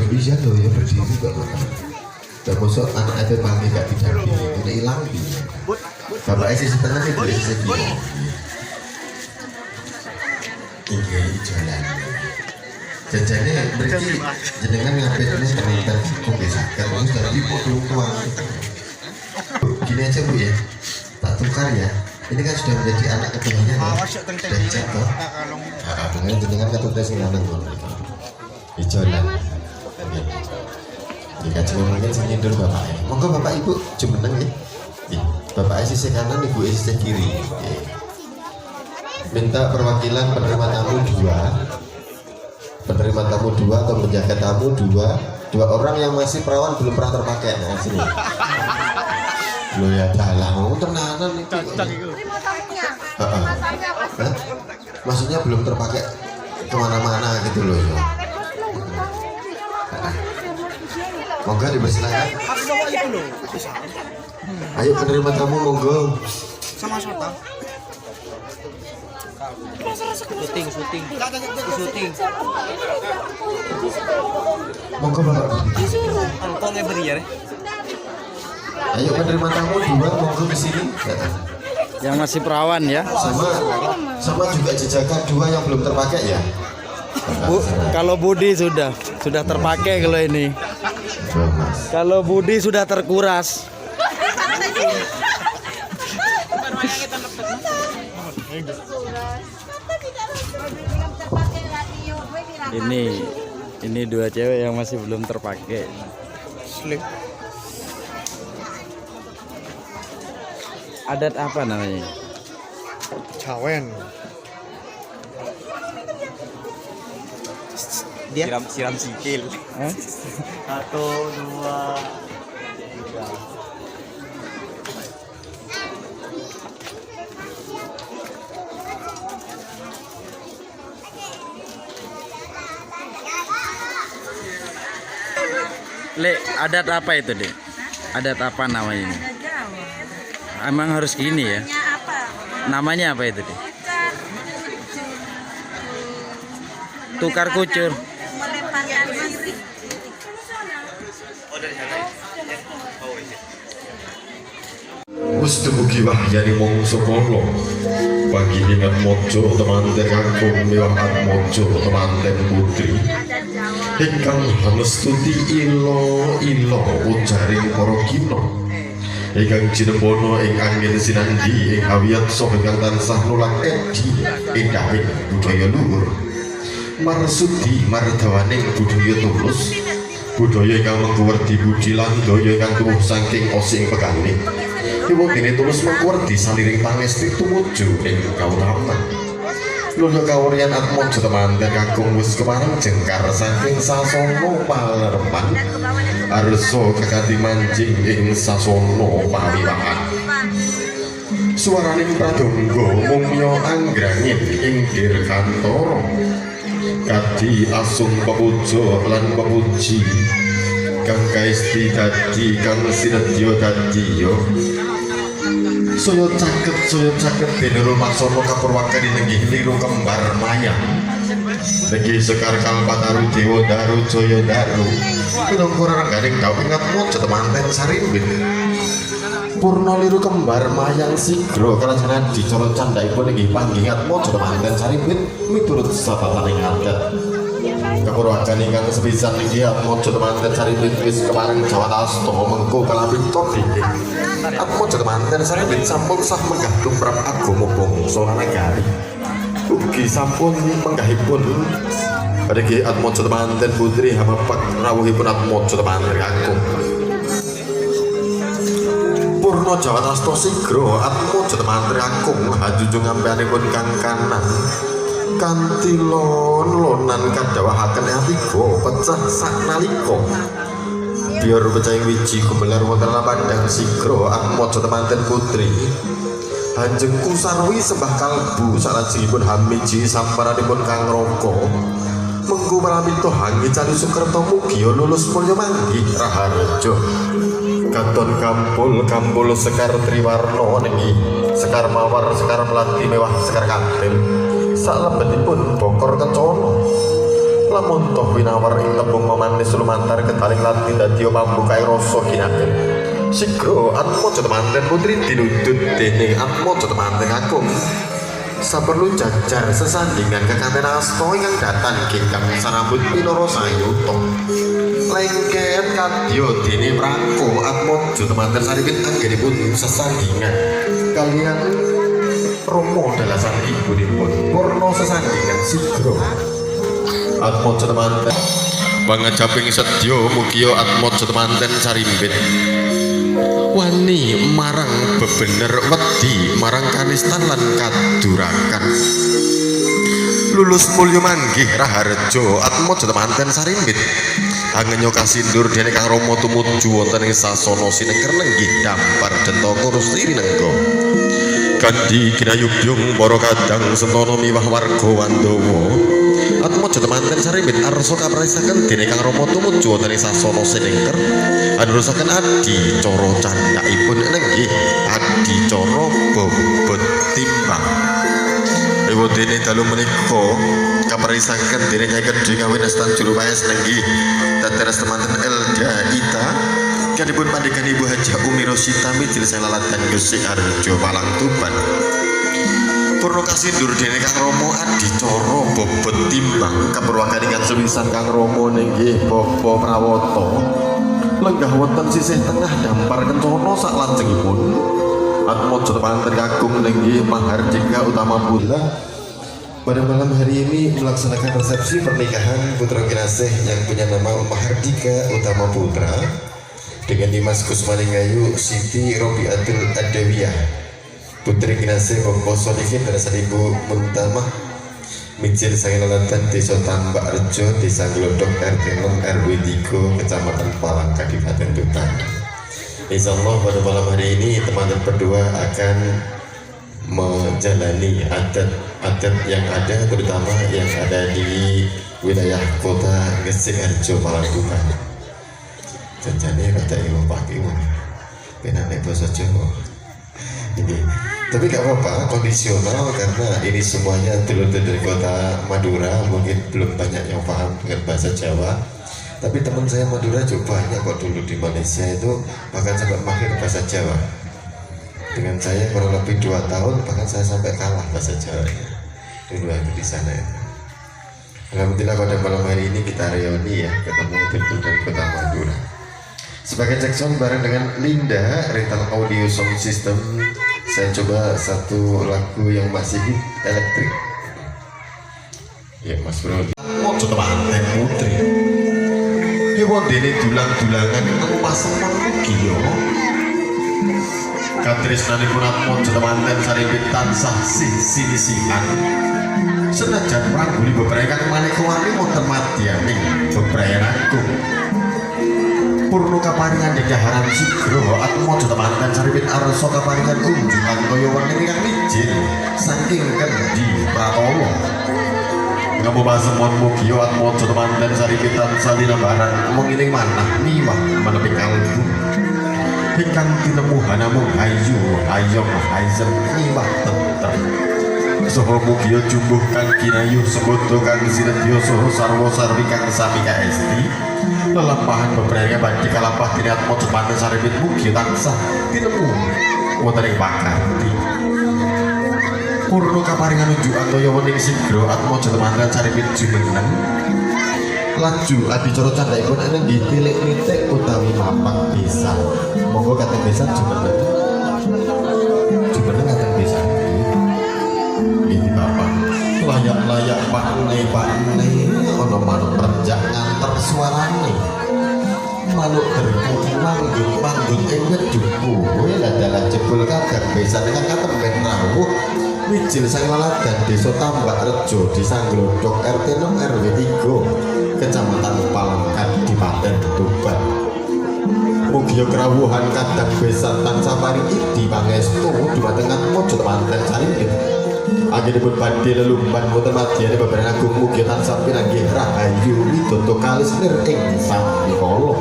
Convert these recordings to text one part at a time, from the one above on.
Bisa loh ya berdiri kok. Dan masuk anak itu panggil gak didampingi, udah hilang dia. Bapak isi setengah itu isi segini. Iya jalan. Jajane berarti jenengan ngapitnya teman-teman kok bisa kan terus dari potong tuang. Gini aja Bu ya, tak tukar ya. Ini kan sudah menjadi anak ketuanya ya. Dan jatuh. Dengan jenengan ketuanya sing lanang ngono. Jalan. Jika cuma mungkin sini dulu bapak ya. Monggo bapak ibu jumeneng ya. Bapak sisi kanan, ibu sisi kiri. Minta perwakilan penerima tamu dua. Penerima tamu dua atau penjaga tamu dua orang yang masih perawan belum pernah terpakai. Nah sini. Lo ya dalah, tenanan itu. Terima tamunya. Maksudnya belum terpakai kemana-mana gitu loh ya. Monggo dipersilakan. Ayo penerima tamu monggo. Sama sota. Syuting. Monggo bapak. Angkongnya beri ya. Ayo penerima tamu dua monggo ke sini. Yang masih perawan ya. Sama juga jejakan dua yang belum terpakai ya. Kalau Budi sudah terpakai kalau ini. Kalau Budi sudah terkuras. Ini dua cewek yang masih belum terpakai. Slip. Adat apa namanya? Cawen. Dia siram sikil. Hah? 1, 2, 3. Le, adat apa itu, Dek? Adat apa namanya ini? Emang harus gini ya? Namanya apa itu, Dek? Tukar kucur. Wis dumugi wahyani mongso kala panggiling Atmaja temanten kakung mewahan Atmaja temanten putri ingkang hamestuti ila ujaring para kina ingkang jinembana ing angin sinandi ing hawiyat saha ingkang tansah nulak edi endahing budaya luhur marsudi mardawaning budaya tulus budaya ingkang mengkuwerdi budi lan daya ingkang tuwuh saking osing pekaning Ibu dene tulus mengkuwerdi saliring pangesti tumuju ing kautaman. Lulya kawuryan Atmaja temanten kakung wis kepareng jengkar saking sasana palerepan arsa kakati manjing ing sasana pawiwahan. Swaraning pradangga mumya anggranging ing dirgantara. Kadi asung pepuja lan pepuji kang kaesti dadi kang sinedya dadi ya saya caket Denero Maksono kapurwakani nenggih liru kembar mayang nenggih sekar kalpataru dewa daru jaya daru pinangka rengganing dawu ingat Atmaja temanten sarimbit purna liru kembar mayang sigra kalajanan dicara candhaipun inggih panggih Atmaja temanten sarimbit miturut satataning adat kapurwakan ingkang sepisan inggih Atmaja temanten sarimbit wis kepareng jawatasta mengko kalabit topik Atmaja temanten sarimbit sampun sah menggah tumrap agama bangsa nagari ugi sampun menggahipun Regi Atmaja temanten putri hamapak rawuhipun Atmaja temanten kakung purna jawatasta sigra Atmaja temanten kakung hajujung ampeanipun kang kanan kanthi lonan kadhawahaken atiga pecah saknalika biar pecahing wiji gumelar wonten lapandang sigra Atmaja temanten putri hanjeng kusarwi sembah kalbu salajengipun hamiji samparanipun kang raka mengko pramita hangi cali sukerta mugi lulus mulya manggi raharja katon kampul sekar triwarna niki sekar mawar sekar melati mewah sekar kantil salebetipun bokor kecono lamun toh winawar ing tembung memanis lumantar ketaling latin dadi mambu kae rasa kinaken sigro atmojo temanten putri dinuntut dening atmojo temanten agung saperlu jajar sesandingan kekanten asta ingkang datan ingkang sarambut pinara sayuta lengket kadya dene prangko atmojo temanten saripit anggenipun sesandingan kalian Romo dalasan ibunipun purna sesandingan sigro atmojo temanten pangajaping sedya mugia atmojo temanten sarimbit wani marang bebener wedi marang kanistan lan kadurakan lulus mulya manggih raharja atmojo temanten sarimbit angenyo kasindur dene Kang Rama tumuju wonten ing sasana sinengker nenggih dampar dentaka Rusti Rinengga Gandhi kinayugyung para kadang sentana miwah warga Wandawa atmojo temanten sarimbit arsa kapraisaken dene Kang Rama tumuju wonten ing sasana sinengker anurusaken adicara candhakipun nenggih adicara bobot timbang ewo dene dalu menika kapraisaken dene Nyai Gedhe Kawinastan Juru Paes nenggih dateres temanten Elda Ita kanipun pandekan Ibu Hajah Umi Rosita Mijil Selaladan Gresik Harjo Malang Tuban purna kasindur dene Kang Rama adicara bobot timbang kapurwakan ingkang sewisan Kang Rama nenggih Bapa Prawata lenggah wonten sisih tengah dampar kencana saklajengipun atmojo temanten kakung nenggih Mahardika Utama Putra pada malam hari ini melaksanakan resepsi pernikahan putra kinasih yang punya nama Mahardika Utama Putra dengan Dimas Kusmaningayu Siti Robiatul Adawiyah putri kinasih Bapak Solihin dan Ibu Muntamah Mijil Sangilalatan Desa Tambak Rejo Desa Glodok RT 6 RW 3 Kecamatan Palang Kabupaten Tuban. Insyaallah pada malam hari ini teman-teman berdua akan menjalani adat yang ada terutama yang ada di wilayah kota Gresik Harjo Malang Tuban. Janjane rada ilmu pagi penane basa Jawa. Ini tapi gak apa-apa kondisional karena ini semuanya dulur-dulur dari kota Madura mungkin belum banyak yang paham dengan bahasa Jawa tapi teman saya Madura juga banyak kok dulu di Malaysia itu bahkan sampai mahir bahasa Jawa dengan saya kurang lebih 2 tahun bahkan saya sampai kalah bahasa Jawa dulu aku di sana itu. Alhamdulillah pada malam hari ini kita reuni ya ketemu dulur dari kota Madura sebagai cek sound bareng dengan Linda Rental Audio Sound System. Saya coba satu lagu yang masih hit elektrik ya Mas Bro mojo temanten putri hewan dene dulang-dulangan itu paseman mugi yo katresnanipun atmojo temanten sarimbit tansah sisi-sisihan senajan prangguli bebrayan maneka warni wonten madyaning bebrayan agung purna kaparingan dedaharan sigro atmojo temanten saripit arsa kaparingan kunjungan kaya wonten ingkang mijil saking Gandhi Pratama ngamu pasemon mugi atmojo temanten saripit tansah linambaran mengiling manah miwah menepi kalbu ingkang tinemu hanamung hayu hayong haisen miwah tentrem saha mugi jumbuh kang kinayuh sebodo kang sinedya saha sarwa sarwi kang sami kaesti lelampahan beberapa badhe kalampah dene atmojo temanten saripit mugi tansah tinemu wonten ing pakarti purna kaparingan unjukan kaya wening sigro atmojo temanten saripit jumeneng laju adicara candhaipun ana nggih tilik nitik utawi mapak besan monggo kateng besan jumeneng kateng besan iki bapak layak-layak pakne ana manuk renjak nganter suarane manuk derku manggut ing weduku kowe dalan jebul kabar besan kan katemben rawuh Mijil Sangilalatan Desa Tambak Rejo Desa Glodok RT 6 RW 3 Kecamatan Palang Kabupaten Tuban mugi krawuhan kadang besan tansah paring idi pangestu dumateng atmojo temanten sarimbit anggenipun badhe lelumban wonten madyane beberapa agung mugi tansah pinanggih rahayu widodo kalis lir ing sampikala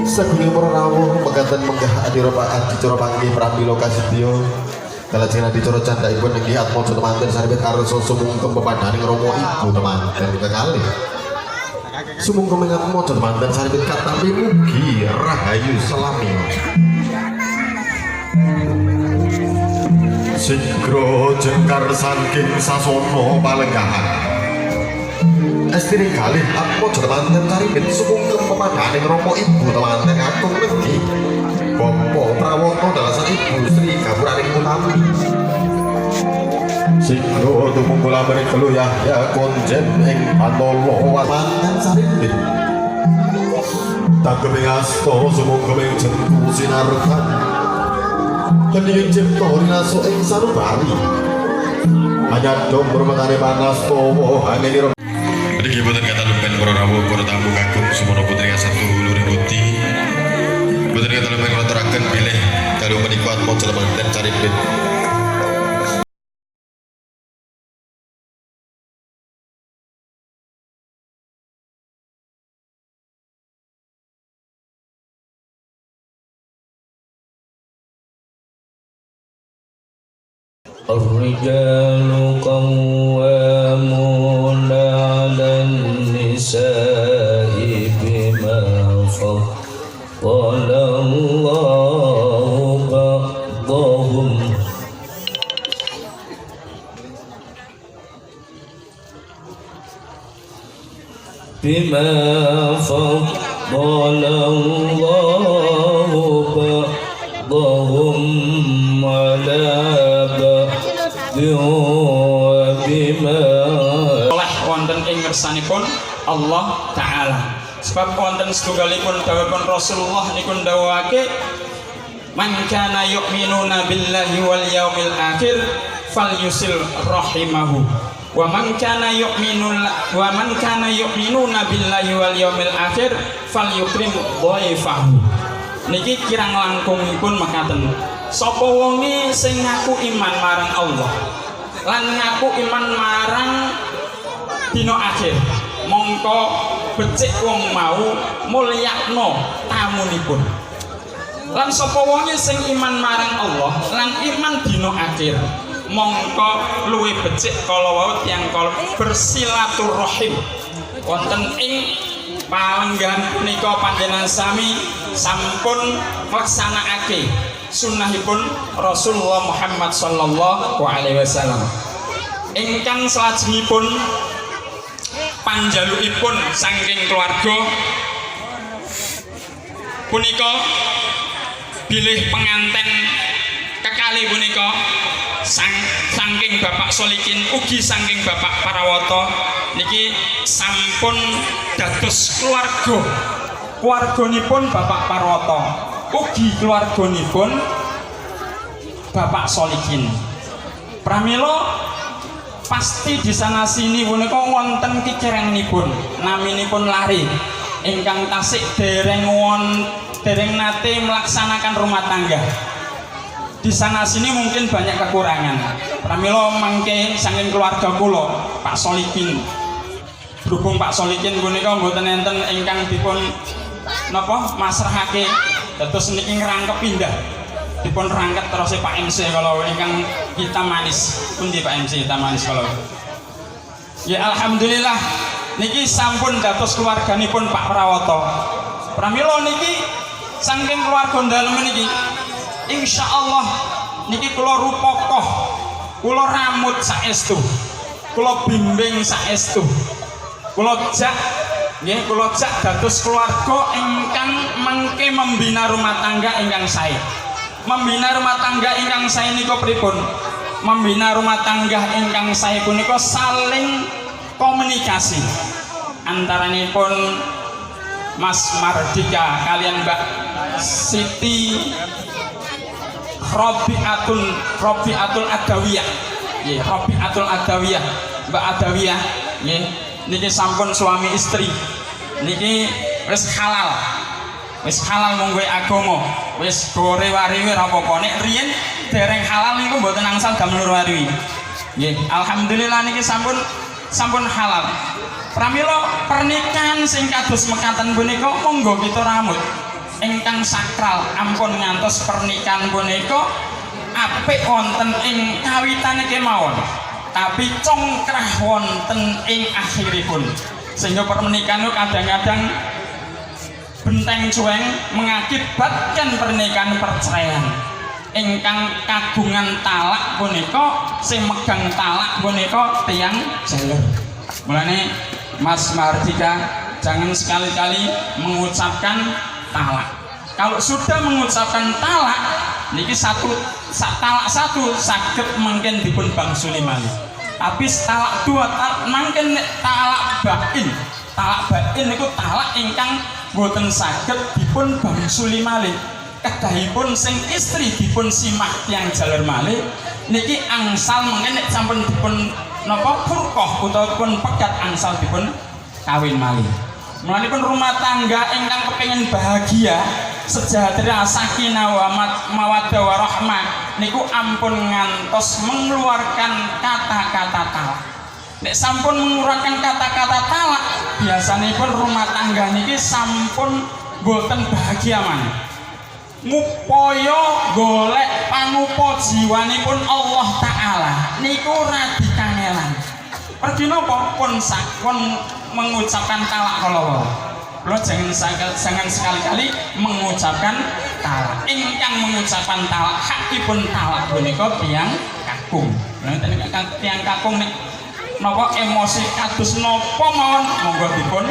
sagunging para rawuh mekaten menggah adicara panggih pramila kasedya kalajengan adicara candhaipun inggih atmojo temanten sarimbit arsa sumungkem pepadaning Rama Ibu temanten kekalih Sumangga mengat maca manten saripit katampi mugi rahayu selami. Sigro jengkar saking sasana palenggahan. Estri kalih maca manten saripit sumangga pemandanganing Rama Ibu temanten agung niki. Bapa Prawata dalasan Ibu Sri Gapuraning Utami. Sigro tumungkul menika lho Yahya konjen ing Pantala manten saripit. Tangkeping asta sumangga ing jengku sinarkan. Kening cipta rinaso ing sanubari. Anyadom bermengane panas tawa angin. Mriki boten kata lumpen para rawuh para tamu kakung sumono putri satu luring putih. Boten kata lumpen ngaturaken bilih dalu menika maca manten saripit. الرجال قوامون على النساء بما فضل الله بعضهم على oleh wonten ing ngersanipun Allah Ta'ala. Sebab wonten setunggalipun dawuhipun Rasulullah niku ndawuhake man kana yu'minuna billahi wal yaumil akhir falyusil rahimahu wa man kana yu'minuna billahi wal yaumil akhir falyukrim dhaifahu. Niki kirang langkungipun makaten. Sapa wonge sing ngaku iman marang Allah lan ngaku iman marang dina akhir, mongko becik wong mau mulyakno tamunipun. Lan sapa wonge sing iman marang Allah lan iman dina akhir, mongko luwih becik kala wau tiyang kala bersilaturahim wonten ing palenggan punika panjenengan sami sampun nglaksanakake sunnahipun Rasulullah Muhammad sallallahu alaihi wasallam. Ingkang salajengipun panjalukipun saking keluarga punika bilih penganten kekalih punika saking Bapak Solikin ugi saking Bapak Parawata niki sampun dados keluarganipun Bapak Parawata ugi keluarganipun Bapak Solikin. Pramila pasti di sana sini punika wonten kicerengnipun naminipun lari ingkang tasik dereng nate melaksanakan rumah tangga. Di sana sini mungkin banyak kekurangan. Pramila mangke saking keluarga kula Pak Solikin. Berhubung Pak Solikin punika mboten enten ingkang dipun napa masrahake terus niki ngrangkep pindah dipun rangket terus Pak MC kalau ingkang kita manis pundi Pak MC kita manis kalau ya alhamdulillah niki sampun dados keluarganipun Pak Prawata. Pramila niki saking keluarga dalem niki insyaallah niki kula rupokoh kula ramut saestu kula bimbing saestu kula jak nggih kula jak dados keluarga ingkang mengke membina rumah tangga ingkang sae. Membina rumah tangga ingkang sae nika pripun? Membina rumah tangga ingkang sae punika saling komunikasi antaranipun Mas Mardika kalian Mbak Siti Robiatul Adawiyah. Nggih, Robiatul Adawiyah, Mbak Adawiyah nggih. Niki sampun suami istri niki wis halal monggo agama wis gore wariwi ora apa-apa. Nek riyen dereng halal niku mboten angsal gamlur wariwi nggih. Alhamdulillah niki sampun halal. Pramila pernikahan sing kados mekaten punika monggo kita ramut ingkang sakral ampun ngantos pernikahan punika apik wonten ing kawitane kemawon tapi congkrah wonten ing akhiripun sehingga pernikahan itu kadang-kadang benteng cueng mengakibatkan pernikahan perceraian. Ingkang kagungan talak punika sing megang talak punika tiyang jalur. Mulane Mas Mardika jangan sekali-kali mengucapkan talak. Kalau sudah mengucapkan talak niki talak satu saged mungkin dipun bangsuli malih. Tapi talak dua mungkin talak bain. Talak bain niku talak ingkang boten saged dipun bangsuli malih. Kedahipun sing istri dipun simak tiyang jalur malih niki angsal mungkin nek sampun dipun napa furqah utawa dipun pegat angsal dipun kawin malih. Mulanipun rumah tangga ingkang kepengin bahagia, sejahtera, sakinah wa mawaddah warahmah niku ampun ngantos mengeluarkan kata-kata talak. Nek sampun mengeluarkan kata-kata talak, biasanipun rumah tangga niki sampun boten bahagia maneh. Ngupaya golek panupa jiwanipun Allah Ta'ala niku radi kangelan. Pergi napa pun sakon mengucapkan talak kalau lo jangan sekali-kali mengucapkan talak. Ingkang mengucapkan talak hakipun talak punika tiyang kakung. Lah tiyang kakung nek napa emosi kados napa mawon monggo dipun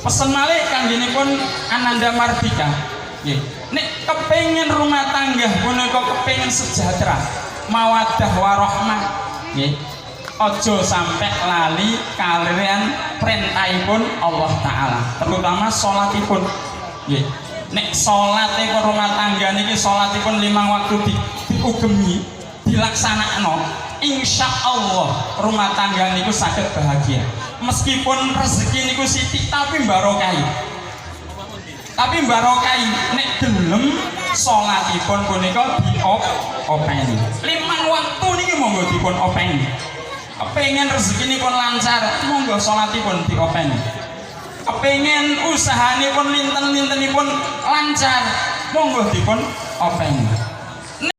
pesen malih kanggenipun Ananda Mardika. Nggih, nek kepengin rumah tangga punika kepengin sejahtera, mawaddah warahmah, nggih. Ojo sampai lali kalian perintahipun Allah Ta'ala, terutama sholatipun. Nek sholatipun rumah tangga niki sholatipun 5 waktu diugemi, dilaksanakno, insya Allah rumah tangga niku saged bahagia. Meskipun rezeki niku sithik tapi barokai. Tapi barokai nek gelem sholatipun punika diopeni. 5 waktu niki monggo dipun openi. Kepengen rezeki pun lancar, monggo sholatipun diopeni. Kepengen usahanipun linten-lintenipun lancar, monggo dipun openi.